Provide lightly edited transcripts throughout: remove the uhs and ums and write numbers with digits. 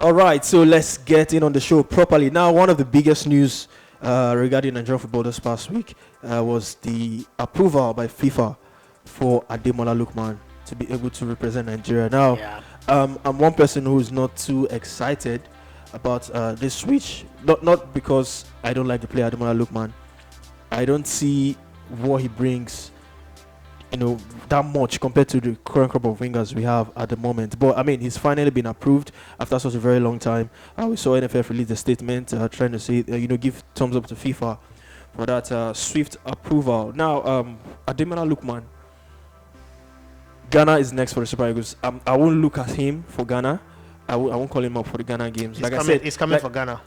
All right, so let's get in on the show properly. Now, one of the biggest news regarding Nigerian football this past week was the approval by FIFA for Ademola Lookman to be able to represent Nigeria. Now, I'm one person who is not too excited about this switch. Not because I don't like the player Ademola Lookman. I don't see what he brings, that much compared to the current crop of wingers we have at the moment. But I mean, he's finally been approved after such a very long time. We saw NFF release a statement trying to say, give thumbs up to FIFA for that swift approval. Now, Ademola Lookman, Ghana is next for the Super Eagles. I won't look at him for Ghana. I won't call him up for the Ghana games. He's coming for Ghana.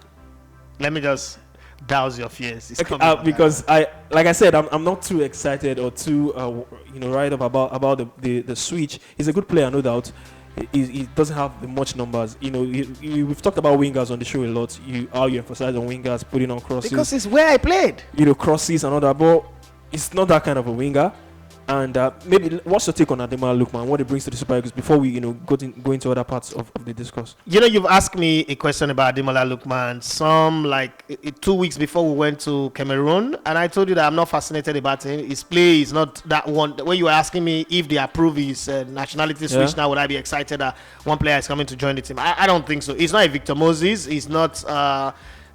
Let me just douse your fears. Because I'm not too excited or too right up about the switch. He's a good player, no doubt. He doesn't have much numbers. We've talked about wingers on the show a lot. You emphasize on wingers putting on crosses because it's where I played. Crosses and all that, but it's not that kind of a winger. And maybe what's your take on Ademola Lookman, what he brings to the Super Eagles before we go into other parts of the discourse? You've asked me a question about Ademola Lookman 2 weeks before we went to Cameroon, and I told you that I'm not fascinated about him. His play is not that one. When you were asking me if they approve his nationality switch now, would I be excited that one player is coming to join the team? I don't think so. He's not a Victor Moses. He's not.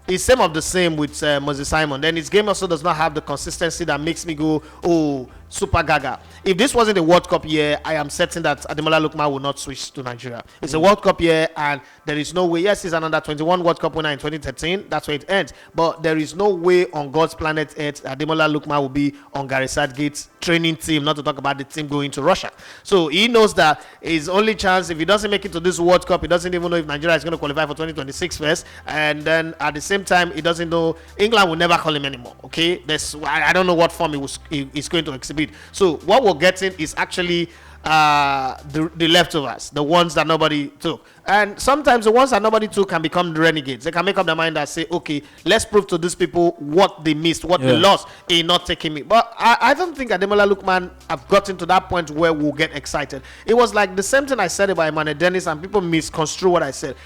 It's same of the same with Moses Simon. Then his game also does not have the consistency that makes me go, oh, super gaga. If this wasn't a World Cup year, I am certain that Ademola Lookman will not switch to Nigeria. It's a World Cup year, and there is no way. Yes, he's an under-21 World Cup winner in 2013. That's where it ends. But there is no way on God's planet Earth Ademola Lookman will be on Gary Southgate's training team, not to talk about the team going to Russia. So he knows that his only chance, if he doesn't make it to this World Cup, he doesn't even know if Nigeria is going to qualify for 2026 first. And then at the same time, he doesn't know England will never call him anymore. Okay, I don't know what form he's going to exhibit. So what we're getting is actually the leftovers, the ones that nobody took. And sometimes the ones that nobody took can become the renegades. They can make up their mind and say, okay, let's prove to these people what they missed, what they lost in not taking me. But I don't think Ademola Lookman have gotten to that point where we'll get excited. It was like the same thing I said about Emmanuel Dennis, and people misconstrue what I said.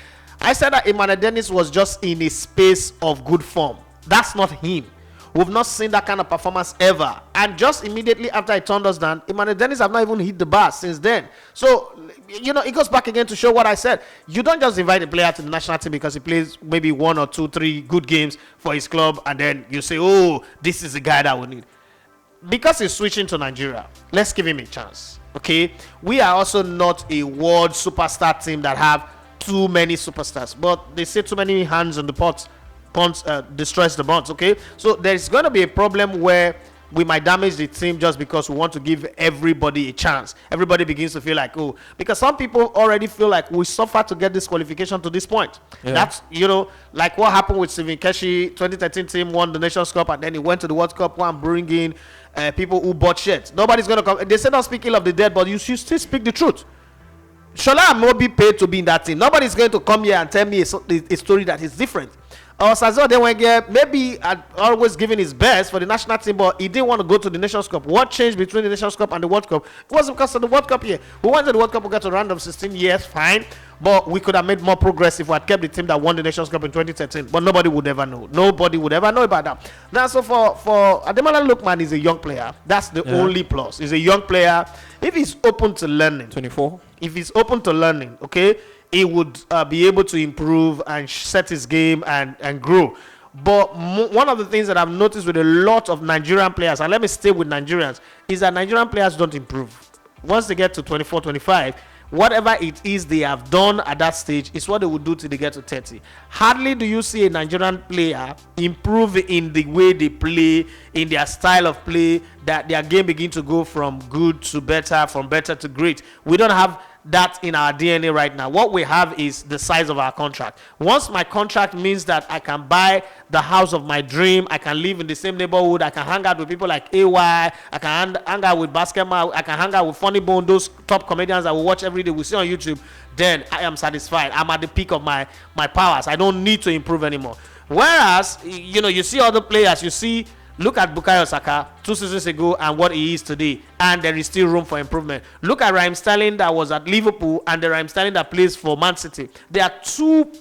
I said that Emmanuel Dennis was just in a space of good form. That's not him. We've not seen that kind of performance ever. And just immediately after I turned us down, Emmanuel Dennis have not even hit the bar since then. So, it goes back again to show what I said. You don't just invite a player to the national team because he plays maybe 1 or 2, 3 good games for his club, and then you say, oh, this is the guy that we need. Because he's switching to Nigeria, let's give him a chance. Okay? We are also not a world superstar team that have too many superstars. But they say too many hands on the pot destroys the bonds. Okay, so there's going to be a problem where we might damage the team just because we want to give everybody a chance. Everybody begins to feel like, oh, because some people already feel like we suffered to get this qualification to this point. That's like what happened with Stephen Keshi. 2013 team won the Nations Cup, and then he went to the World Cup and bring in people who bought shirts. Nobody's going to come. They say don't speak ill of the dead, but you should still speak the truth. Shola Amobi paid to be in that team. Nobody's going to come here and tell me a story that is different. Sazo Denwenge maybe had always given his best for the national team, but he didn't want to go to the Nations Cup. What changed between the Nations Cup and the World Cup? It was because of the World Cup year. We wanted the World Cup, we got to round of 16 years, fine. But we could have made more progress if we had kept the team that won the Nations Cup in 2013. But nobody would ever know. Nobody would ever know about that. Now, so for Ademola Lookman, he's a young player. That's the only plus. He's a young player. If he's open to learning. 24. If he's open to learning, okay, he would be able to improve and set his game and grow. But one of the things that I've noticed with a lot of Nigerian players, and let me stay with Nigerians, is that Nigerian players don't improve. Once they get to 24, 25, whatever it is they have done at that stage is what they will do till they get to 30. Hardly do you see a Nigerian player improve in the way they play, in their style of play, that their game begin to go from good to better, from better to great. We don't have that in our DNA right now. What we have is the size of our contract. Once my contract means that I can buy the house of my dream, I can live in the same neighborhood, I can hang out with people like AY, I can hang out with Basketball, I can hang out with Funny Bone, those top comedians that we watch every day, we see on YouTube, then I am satisfied. I'm at the peak of my powers. I don't need to improve anymore. Whereas, you see other players, look at Bukayo Saka. 2 seasons ago and what he is today, and there is still room for improvement. Look at Raheem Sterling that was at Liverpool and the Raheem Sterling that plays for Man City. They are two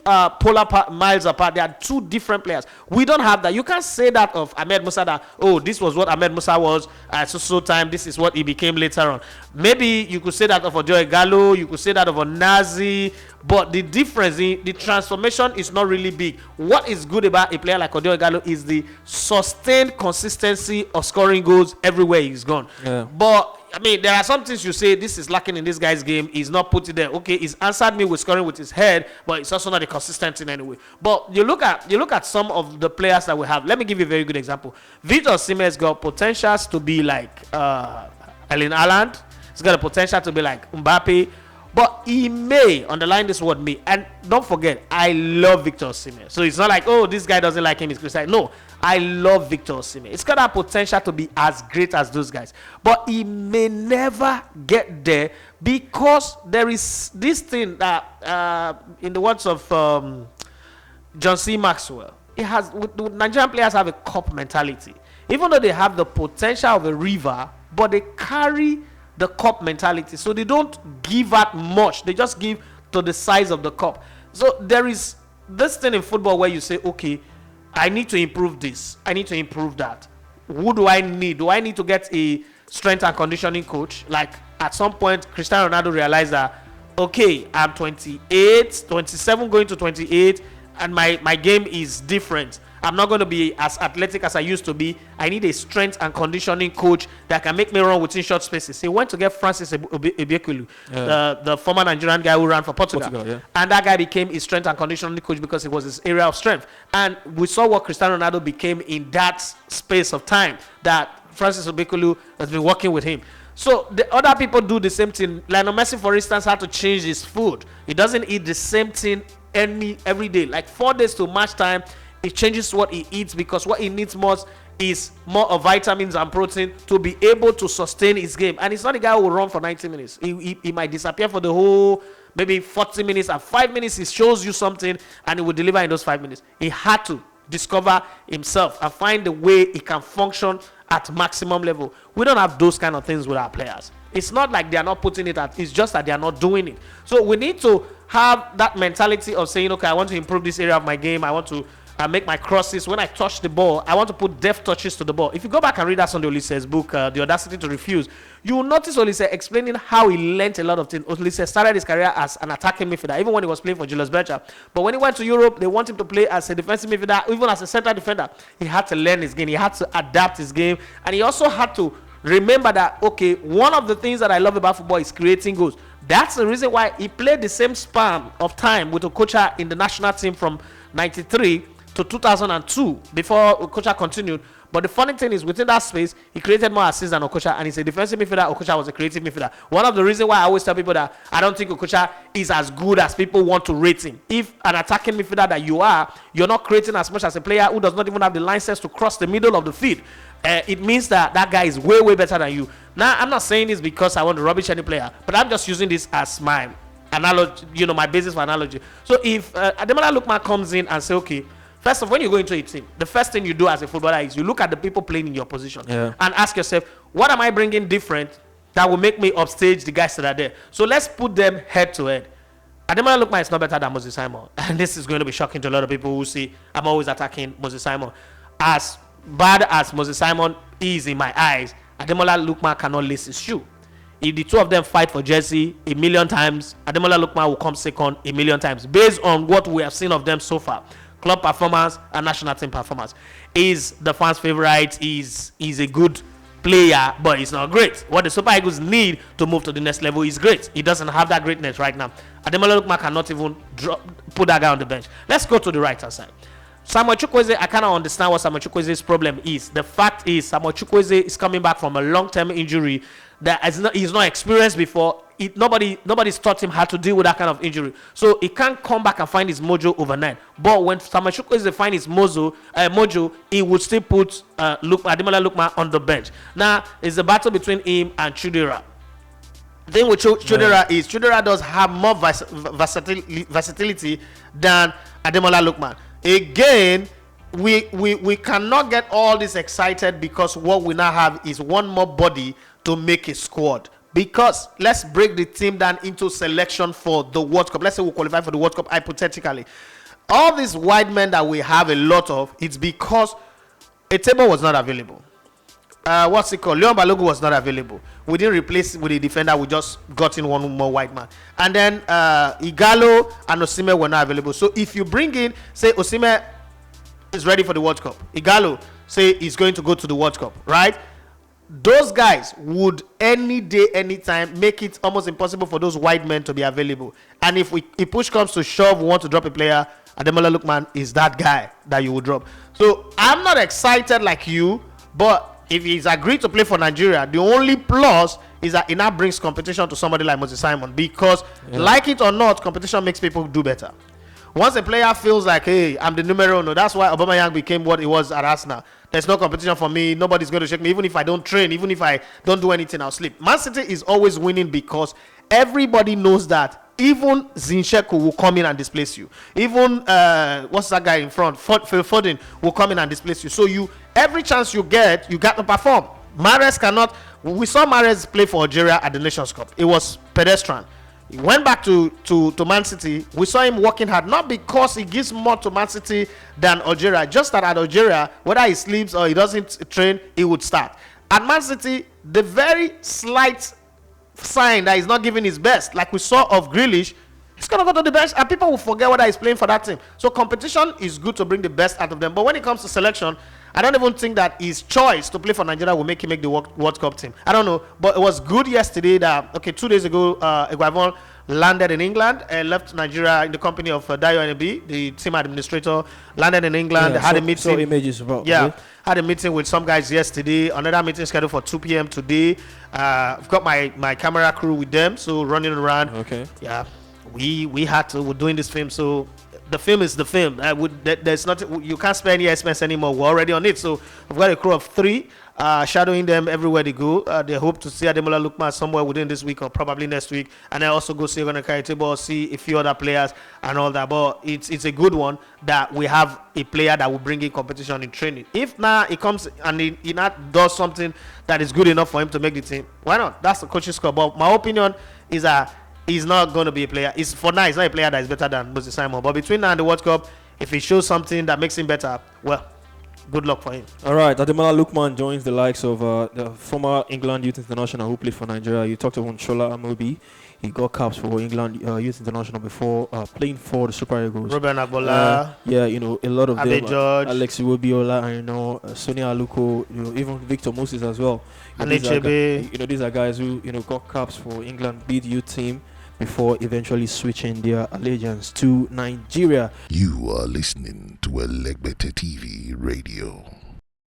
miles apart. They are two different players. We don't have that. You can't say that of Ahmed Musa that, oh, this was what Ahmed Musa was at so time, this is what he became later on. Maybe you could say that of Ojo Igalo, you could say that of Onazi, but the difference, the transformation is not really big. What is good about a player like Ojo Igalo is the sustained consistency of scoring goals everywhere he's gone. Yeah. But I mean, there are some things you say this is lacking in this guy's game. He's not put it there. Okay, he's answered me with scoring with his head, but it's also not a consistent in any way. But you look at some of the players that we have. Let me give you a very good example. Victor Osimhen's got potentials to be like Erling Haaland. He's got a potential to be like Mbappe. But he may, underline this word may, and don't forget, I love Victor Osimhen. So it's not like, oh, this guy doesn't like him, he's criticized. No, I love Victor Osimhen. It's got that potential to be as great as those guys. But he may never get there because there is this thing that, in the words of John C. Maxwell, Nigerian players have a cup mentality. Even though they have the potential of a river, but they carry the cup mentality, so they don't give out much, they just give to the size of the cup. So there is this thing in football where you say, okay, I need to improve this, I need to improve that. Who do I need? Do I need to get a strength and conditioning coach? Like at some point Cristiano Ronaldo realized that, okay, I'm 28, 27 going to 28, and my game is different. I'm not going to be as athletic as I used to be. I need a strength and conditioning coach that can make me run within short spaces. He went to get Francis Ebiekulu, the former Nigerian guy who ran for Portugal. Yeah. And that guy became his strength and conditioning coach because it was his area of strength. And we saw what Cristiano Ronaldo became in that space of time that Francis Ebiekulu has been working with him. So the other people do the same thing. Lionel Messi, for instance, had to change his food. He doesn't eat the same thing every day. Like 4 days to match time, he changes what he eats because what he needs most is more of vitamins and protein to be able to sustain his game. And it's not a guy who will run for 90 minutes. He might disappear for the whole maybe 40 minutes, and 5 minutes he shows you something and he will deliver in those 5 minutes. He had to discover himself and find the way he can function at maximum level. We don't have those kind of things with our players. It's not like they are not putting it at, it's just that they are not doing it. So we need to have that mentality of saying, okay, I want to improve this area of my game. I want to make my crosses. When I touch the ball, I want to put deft touches to the ball. If you go back and read that Sunday Olise's book, The Audacity to Refuse, you will notice Olise explaining how he learned a lot of things. Olise started his career as an attacking midfielder, even when he was playing for Julius Berger. But when he went to Europe, they want him to play as a defensive midfielder, even as a center defender. He had to learn his game. He had to adapt his game. And he also had to remember that, okay, one of the things that I love about football is creating goals. That's the reason why he played the same span of time with Okocha in the national team from 93 to 2002 before Okocha continued. But the funny thing is, within that space, he created more assists than Okocha, and he's a defensive midfielder. Okocha was a creative midfielder. One of the reasons why I always tell people that I don't think Okocha is as good as people want to rate him. If an attacking midfielder that you are, you're not creating as much as a player who does not even have the license to cross the middle of the field, it means that that guy is way, way better than you. Now, I'm not saying this because I want to rubbish any player, but I'm just using this as my analogy, my basis for analogy. So if Ademola Lookman comes in and say, okay, first of all, when you go into a team, the first thing you do as a footballer is you look at the people playing in your position and ask yourself, what am I bringing different that will make me upstage the guys that are there? So let's put them head to head. Ademola Lookman is not better than Moses Simon. And this is going to be shocking to a lot of people who say, I'm always attacking Moses Simon. As bad as Moses Simon is in my eyes, Ademola Lookman cannot lace his shoe. If the two of them fight for jersey a million times, Ademola Lookman will come second a million times based on what we have seen of them so far. Club performance and national team performance. Is the fans' favorite, is a good player, but he's not great. What the Super Eagles need to move to the next level is great. He doesn't have that greatness right now. Ademola Lookman cannot even put that guy on the bench. Let's go to the right hand side. Samuel Chukwueze, I cannot understand what Samuel Chukwueze's problem is. The fact is, Samuel Chukwueze is coming back from a long-term injury that he's not experienced before. Nobody's taught him how to deal with that kind of injury. So he can't come back and find his mojo overnight. But when Samuel Chukwueze find his mojo, he would still put Ademola Lookman on the bench. Now, it's a battle between him and Chudera. The thing with Chudera is Chudera does have more versatility than Ademola Lookman. Again, we cannot get all this excited because what we now have is one more body to make a squad. Because let's break the team down into selection for the World Cup. Let's say we qualify for the World Cup hypothetically. All these wide men that we have a lot of, it's because a table was not available. What's it called? Leon Balogun was not available. We didn't replace with a defender. We just got in one more wide man. And then Igalo and Osimhen were not available. So if you bring in, say Osimhen is ready for the World Cup, Igalo say he's going to go to the World Cup, right? Those guys would any day, anytime make it almost impossible for those wide men to be available. And if push comes to shove, we want to drop a player, Ademola Lookman is that guy that you would drop. So I'm not excited like you, but if he's agreed to play for Nigeria, the only plus is that it now brings competition to somebody like Moses Simon, because like it or not, competition makes people do better. Once a player feels like, hey, I'm the numero uno, that's why Aubameyang became what he was at Arsenal. There's no competition for me. Nobody's going to shake me. Even if I don't train, even if I don't do anything, I'll sleep. Man City is always winning because everybody knows that even Zinchenko will come in and displace you. Even, what's that guy in front? Phil Foden will come in and displace you. So every chance you get, you got to perform. Mahrez cannot. We saw Mahrez play for Algeria at the Nations Cup. It was pedestrian. He went back to Man City. We saw him working hard, not because he gives more to Man City than Algeria, just that at Algeria, whether he sleeps or he doesn't train, he would start. At Man City, the very slight sign that he's not giving his best, like we saw of Grealish, he's going to go to the bench and people will forget whether he's playing for that team. So competition is good to bring the best out of them. But when it comes to selection, I don't even think that his choice to play for Nigeria will make him make the World Cup team. I don't know. But it was good yesterday that, 2 days ago, Iguavon landed in England and left Nigeria in the company of Dayo NB, the team administrator, landed in England, had a meeting. So images about had a meeting with some guys yesterday. Another meeting scheduled for 2 p.m. today. I've got my camera crew with them, so running around. Okay. Yeah, we're doing this film, so the film is the film. There's nothing, you can't spend any expense anymore. We're already on it. So I've got a crew of 3 shadowing them everywhere they go. They hope to see Ademola Lookman somewhere within this week or probably next week. And I also go see Ogana Kaitebo, see a few other players and all that. But it's a good one that we have a player that will bring in competition in training. If now he comes and he not does something that is good enough for him to make the team, why not? That's the coach's call. But my opinion is that he's not going to be a player. For now, he's not a player that is better than Moses Simon. But between now and the World Cup, if he shows something that makes him better, well, good luck for him. All right, Ademola Lookman joins the likes of the former England youth international who played for Nigeria. You talked about Shola Amobi. He got caps for England youth international before playing for the Super Eagles. Ruben Agbola. A lot of Abe them. George. Alex Iwobiola, Sonia Aluko, even Victor Moses as well. These are guys who got caps for England beat youth team before eventually switching their allegiance to Nigeria. You are listening to lLookman TV Radio.